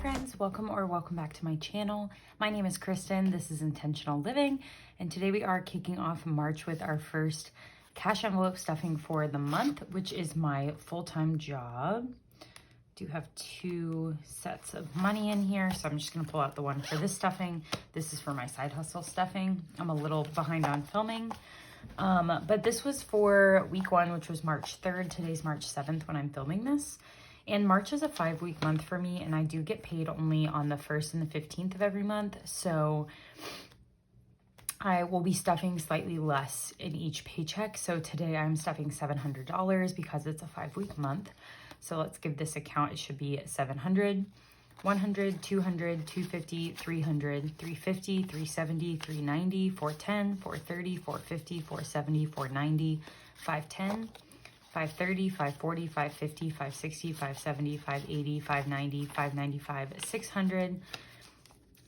friends, welcome back to my channel. My name is Kristen, this is Intentional Living, and today we are kicking off March with our first cash envelope stuffing for the month, which is my full-time job. Do have 2 sets of money in here, so I'm just gonna pull out the one for this stuffing. This is for my side hustle stuffing. I'm a little behind on filming, but this was for week 1, which was March 3rd. Today's March 7th when I'm filming this. And March is a 5-week month for me, and I do get paid only on the 1st and the 15th of every month. So I will be stuffing slightly less in each paycheck. So today I'm stuffing $700 because it's a 5-week month. So let's give this account, it should be 700, 100, 200, 250, 300, 350, 370, 390, 410, 430, 450, 470, 490, 510. 530, 540, 550, 560, 570, 580, 590, 595, 600,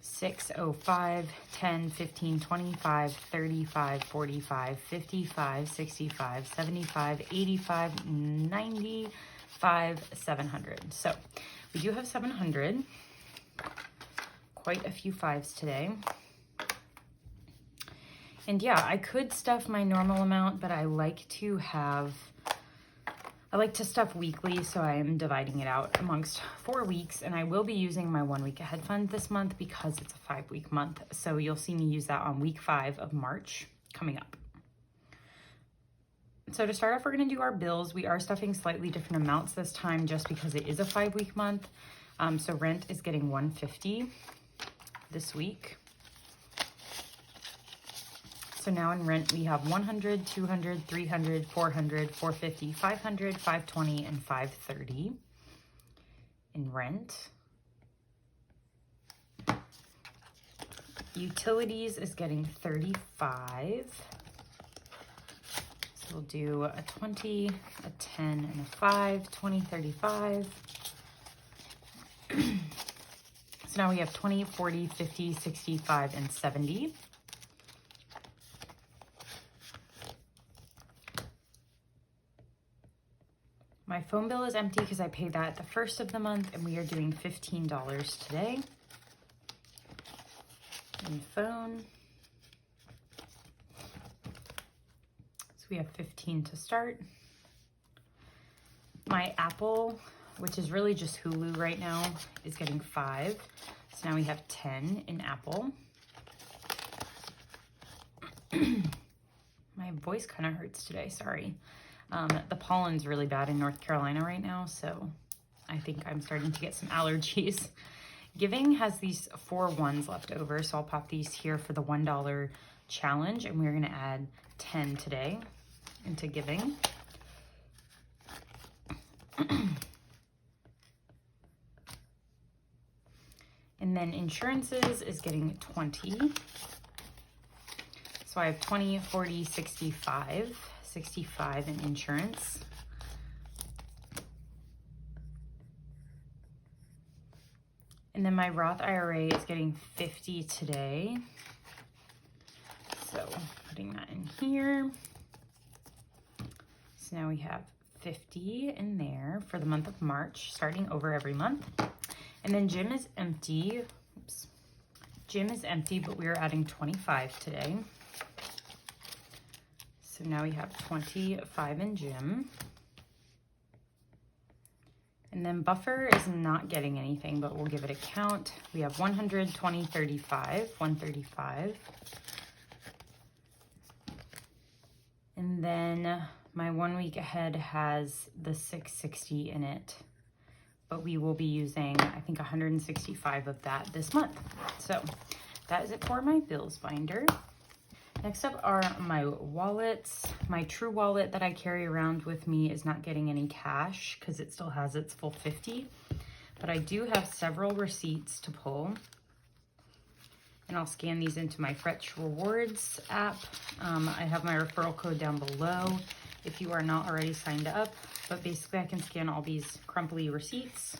605, 10, 15, 25, 35, 45, 55, 65, 75, 85, 95, 700. So we do have 700, quite a few 5s today. And yeah, I could stuff my normal amount, but I like to stuff weekly, so I am dividing it out amongst 4 weeks, and I will be using my 1 week ahead fund this month because it's a 5-week month. So you'll see me use that on week 5 of March coming up. So to start off, we're gonna do our bills. We are stuffing slightly different amounts this time just because it is a 5-week month. So rent is getting $150 this week. So now in rent, we have 100, 200, 300, 400, 450, 500, 520, and 530 in rent. Utilities is getting 35. So we'll do a 20, a 10, and a 5, 20, 35. So now we have 20, 40, 50, 65, and 70. My phone bill is empty because I paid that at the 1st of the month, and we are doing $15 today. And phone. So we have 15 to start. My Apple, which is really just Hulu right now, is getting 5. So now we have 10 in Apple. My voice kind of hurts today, sorry. The pollen's really bad in North Carolina right now, so I think I'm starting to get some allergies. Giving has these 4 ones left over, so I'll pop these here for the $1 challenge, and we're gonna add 10 today into giving. And then insurances is getting 20. So I have 20, 40, 65 in insurance. And then my Roth IRA is getting 50 today. So putting that in here. So now we have 50 in there for the month of March, starting over every month. And then gym is empty. Oops. Gym is empty, but we are adding 25 today. So now we have 25 in gym. And then buffer is not getting anything, but we'll give it a count. We have 100, 20, 35, 135. And then my 1 week ahead has the 660 in it, but we will be using, I think, 165 of that this month. So that is it for my bills binder. Next up are my wallets. My True wallet that I carry around with me is not getting any cash because it still has its full 50, but I do have several receipts to pull, and I'll scan these into my Fetch Rewards app. I have my referral code down below if you are not already signed up, but basically I can scan all these crumply receipts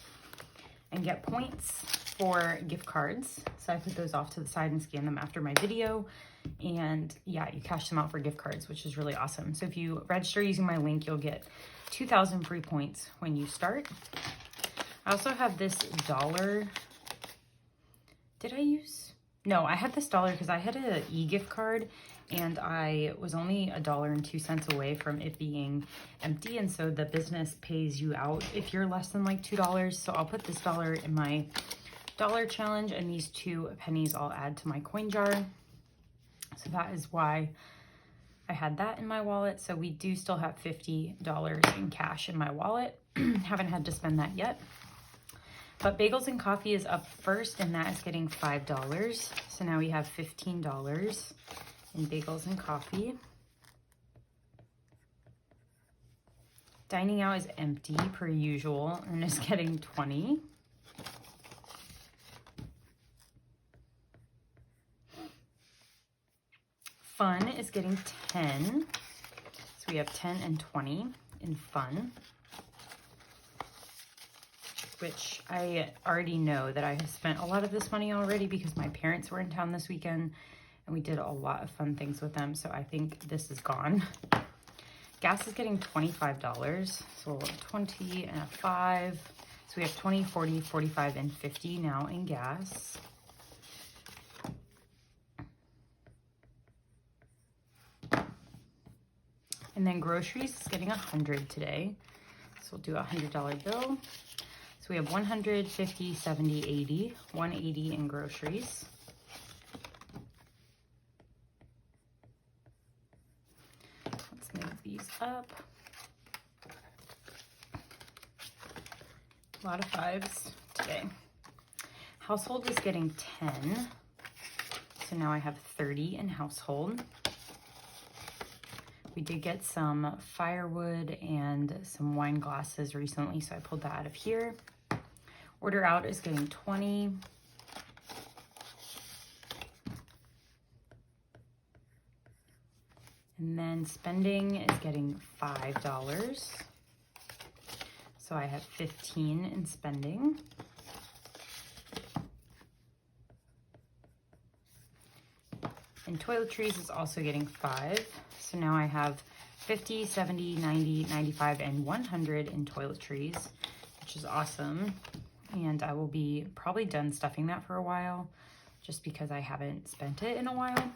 and get points for gift cards. So I put those off to the side and scan them after my video. And yeah, you cash them out for gift cards, which is really awesome. So if you register using my link, you'll get 2,000 free points when you start. I also have this dollar did I use? No, I had this dollar because I had an e-gift card and I was only $1.02 away from it being empty. And so the business pays you out if you're less than like $2. So I'll put this dollar in my dollar challenge, and these 2 pennies I'll add to my coin jar. So that is why I had that in my wallet. So we do still have $50 in cash in my wallet. Haven't had to spend that yet. But bagels and coffee is up first, and that is getting $5. So now we have $15 in bagels and coffee. Dining out is empty per usual and is getting 20. Fun is getting 10. So we have 10 and 20 in fun, which I already know that I have spent a lot of this money already because my parents were in town this weekend and we did a lot of fun things with them. So I think this is gone. Gas is getting $25. So 20 and a 5. So we have 20, 40, 45, and 50 now in gas. And then groceries is getting 100 today. So we'll do a $100 bill. So we have 100, 50, 70, 80, 180 in groceries. Let's move these up. A lot of 5s today. Household is getting 10. So now I have 30 in household. We did get some firewood and some wine glasses recently, so I pulled that out of here. Order out is getting 20. And then spending is getting $5. So I have 15 in spending. And toiletries is also getting 5. So now I have 50, 70, 90, 95, and 100 in toiletries, which is awesome. And I will be probably done stuffing that for a while just because I haven't spent it in a while.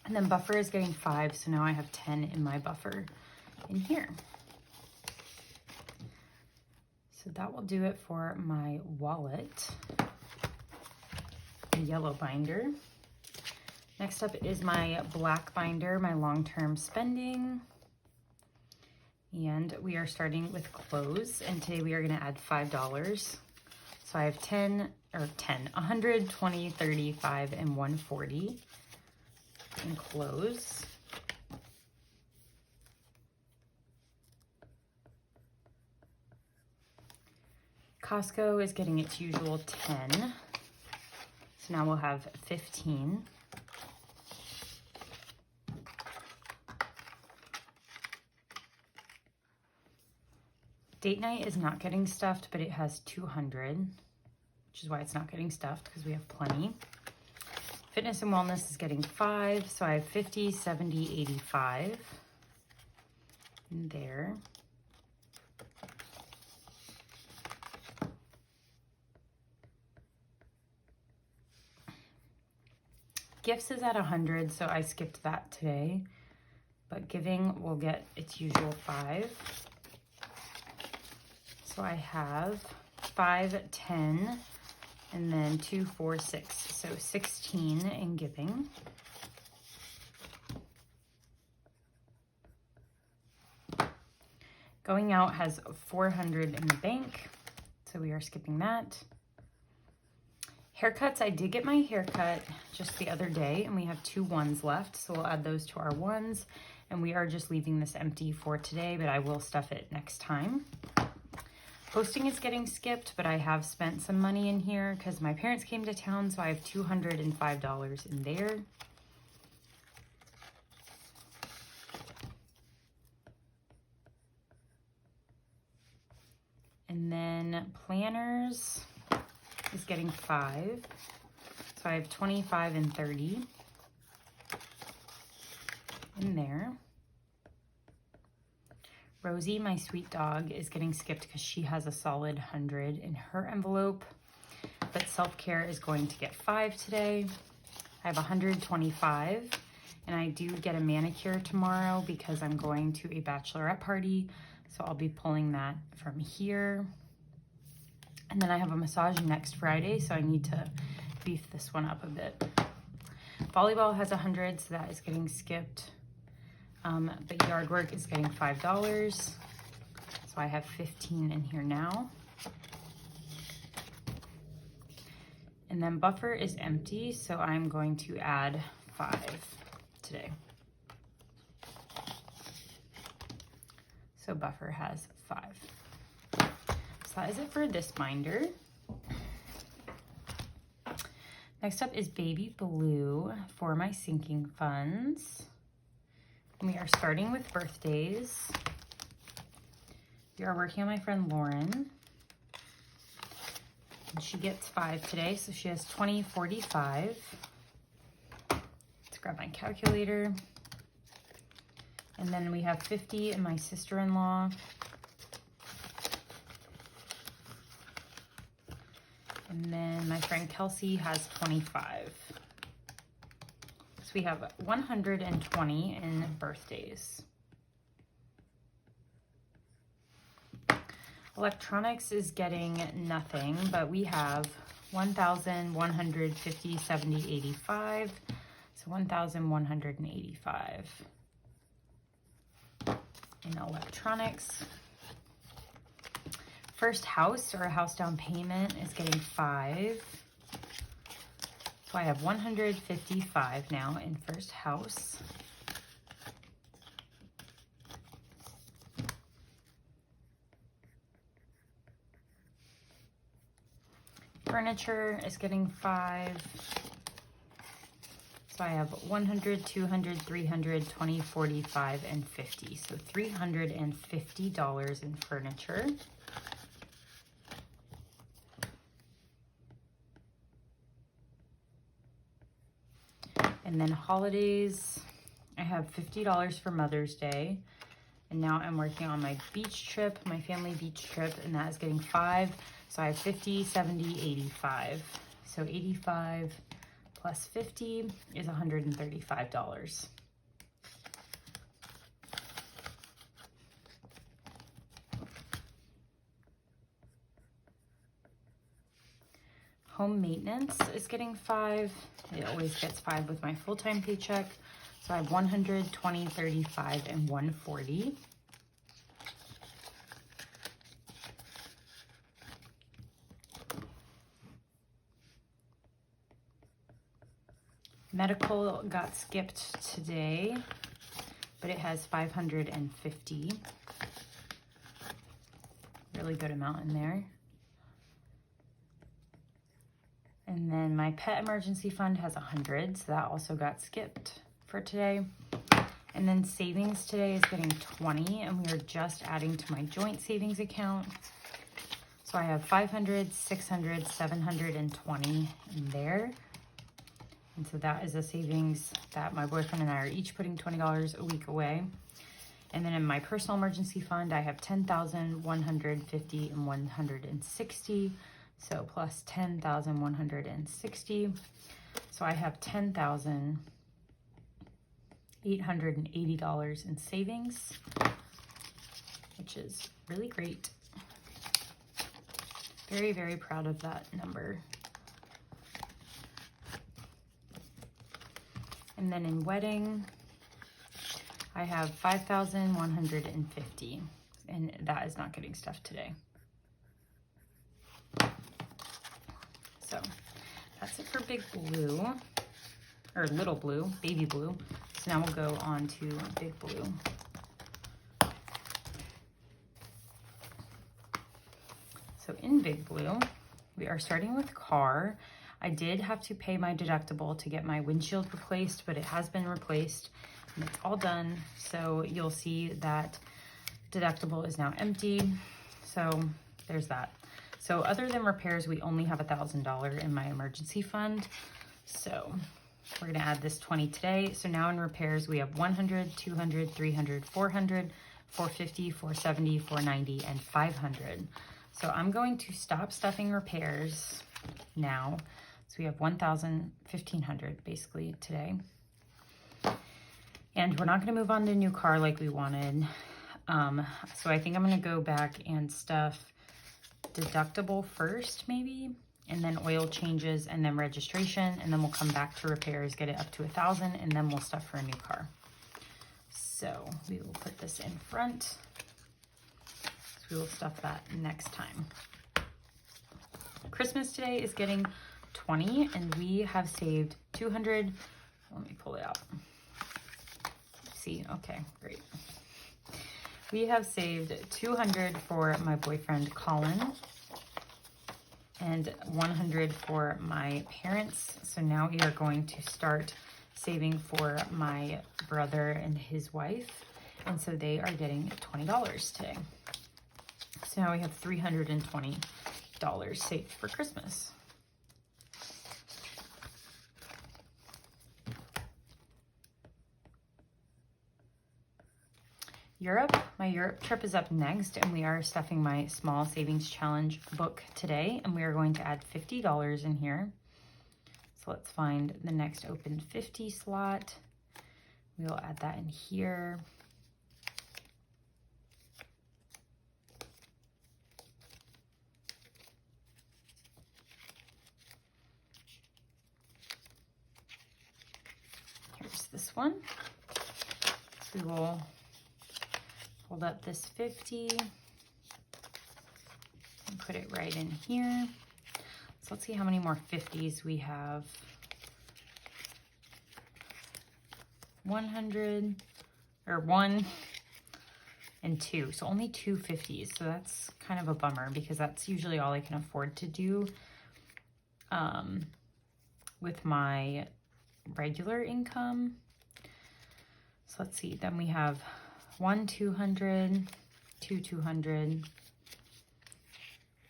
And then buffer is getting 5. So now I have 10 in my buffer in here. So that will do it for my wallet, the yellow binder. Next up is my black binder, my long-term spending. And we are starting with clothes. And today we are gonna add $5. So I have 100, 20, 35, and 140 in clothes. Costco is getting its usual 10. So now we'll have 15. Date night is not getting stuffed, but it has 200, which is why it's not getting stuffed because we have plenty. Fitness and wellness is getting 5, so I have 50, 70, 85 in there. Gifts is at 100, so I skipped that today, but giving will get its usual 5. So I have 5, 10, and then 2, 4, 6. So 16 in giving. Going out has 400 in the bank, so we are skipping that. Haircuts, I did get my haircut just the other day, and we have 2 ones left, so we'll add those to our ones. And we are just leaving this empty for today, but I will stuff it next time. Posting is getting skipped, but I have spent some money in here because my parents came to town, so I have $205 in there. And then planners is getting 5. So I have 25 and 30 in there. Rosie, my sweet dog, is getting skipped because she has a solid 100 in her envelope. but self-care is going to get 5 today. I have 125, and I do get a manicure tomorrow because I'm going to a bachelorette party, so I'll be pulling that from here. And then I have a massage next Friday, so I need to beef this one up a bit. Volleyball has 100, so that is getting skipped. But yard work is getting $5, so I have 15 in here now. And then buffer is empty, so I'm going to add 5 today. So buffer has 5. So that is it for this binder. Next up is baby blue for my sinking funds. And we are starting with birthdays. We are working on my friend Lauren. And she gets 5 today, so she has 2045. Let's grab my calculator. And then we have 50 in my sister-in-law. And then my friend Kelsey has 25. So we have 120 in birthdays. Electronics is getting nothing, but we have 1,150, 70, 85. So 1,185 in electronics. First house or a house down payment is getting 5. So I have 155 now in first house. Furniture is getting 5. So I have 100, 200, 300, 20, 45, and 50. So $350 in furniture. And then holidays, I have $50 for Mother's Day. And now I'm working on my beach trip, my family beach trip, and that is getting 5. So I have 50, 70, 85. So 85 plus 50 is $135. Home maintenance is getting 5. It always gets 5 with my full-time paycheck. So I have 100, 20, 35, and 140. Medical got skipped today, but it has 550. Really good amount in there. And then my pet emergency fund has 100, so that also got skipped for today. And then savings today is getting 20, and we are just adding to my joint savings account. So I have 500, 600, 720 in there. And so that is a savings that my boyfriend and I are each putting $20 a week away. And then in my personal emergency fund, I have 10,000, 150, and 160. So plus 10,160. So I have $10,880 in savings, which is really great. Very, very proud of that number. And then in wedding, I have 5,150, and that is not getting stuffed today. So that's it for big blue, or little blue, baby blue. So now we'll go on to big blue. So in big blue, we are starting with car. I did have to pay my deductible to get my windshield replaced, but it has been replaced and it's all done. So you'll see that deductible is now empty. So there's that. So other than repairs, we only have $1,000 in my emergency fund. So we're gonna add this 20 today. So now in repairs, we have 100, 200, 300, 400, 450, 470, 490, and 500. So I'm going to stop stuffing repairs now. So we have 1,500 basically today. And we're not going to move on to a new car like we wanted. So I think I'm going to go back and stuff deductible first, maybe, and then oil changes, and then registration, and then we'll come back to repairs, get it up to 1,000, and then we'll stuff for a new car. So we will put this in front. So we will stuff that next time. Christmas today is getting 20, and we have saved 200. Let me pull it out. See, okay, great. We have saved 200 for my boyfriend Colin and 100 for my parents. So now we are going to start saving for my brother and his wife. And so they are getting $20 today. So now we have $320 saved for Christmas. Europe, my Europe trip is up next, and we are stuffing my small savings challenge book today, and we are going to add $50 in here. So let's find the next open 50 slot. We will add that in here. Here's this one. So we will hold up this 50 and put it right in here. So let's see how many more 50s we have. 100, or 1 and 2. So only 2 50s. So that's kind of a bummer because that's usually all I can afford to do with my regular income. So let's see, then we have 1 200, 2 200,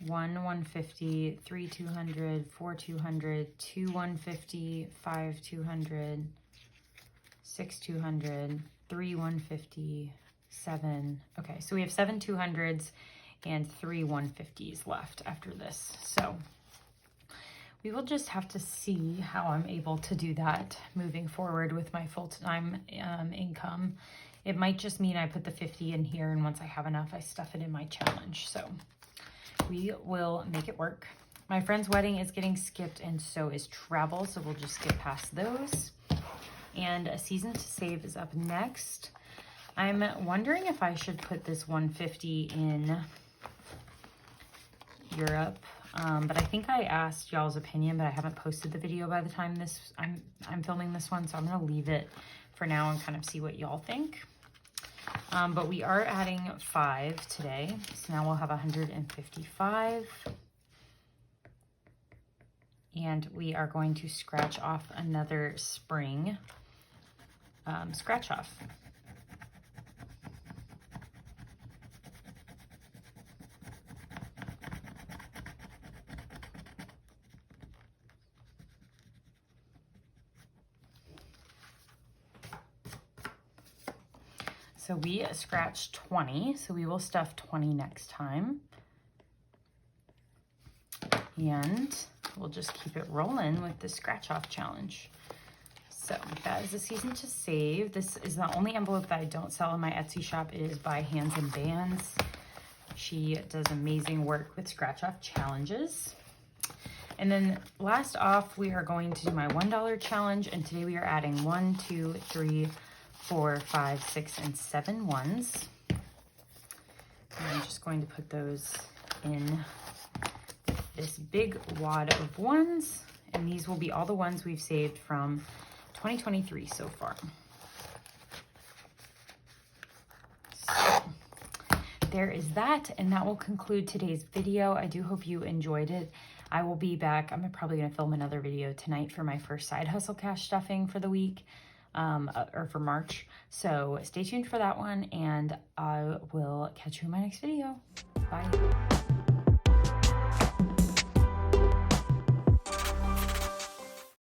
1 150, 3 200, 4 200, 2 150, 5 200, 6 200, 3 150, 7. Okay, so we have 7 200s and 3 150s left after this. So we will just have to see how I'm able to do that moving forward with my full-time income. It might just mean I put the 50 in here, and once I have enough, I stuff it in my challenge. So we will make it work. My friend's wedding is getting skipped, and so is travel, so we'll just skip past those. And a season to save is up next. I'm wondering if I should put this 150 in Europe. But I think I asked y'all's opinion, but I haven't posted the video by the time I'm filming this one, so I'm gonna leave it for now and kind of see what y'all think. But we are adding 5 today, so now we'll have 155. And we are going to scratch off another spring scratch off. So we scratched 20, so we will stuff 20 next time. And we'll just keep it rolling with the scratch off challenge. So that is a season to save. This is the only envelope that I don't sell in my Etsy shop. It is by Hands and Bands. She does amazing work with scratch off challenges. And then last off, we are going to do my $1 challenge. And today we are adding 1, 2, 3, 4, 5, 6, and 7 ones. And I'm just going to put those in this big wad of ones. And these will be all the ones we've saved from 2023 so far. So there is that, and that will conclude today's video. I do hope you enjoyed it. I will be back. I'm probably going to film another video tonight for my first side hustle cash stuffing for the week. Or for March. So stay tuned for that one, and I will catch you in my next video. Bye.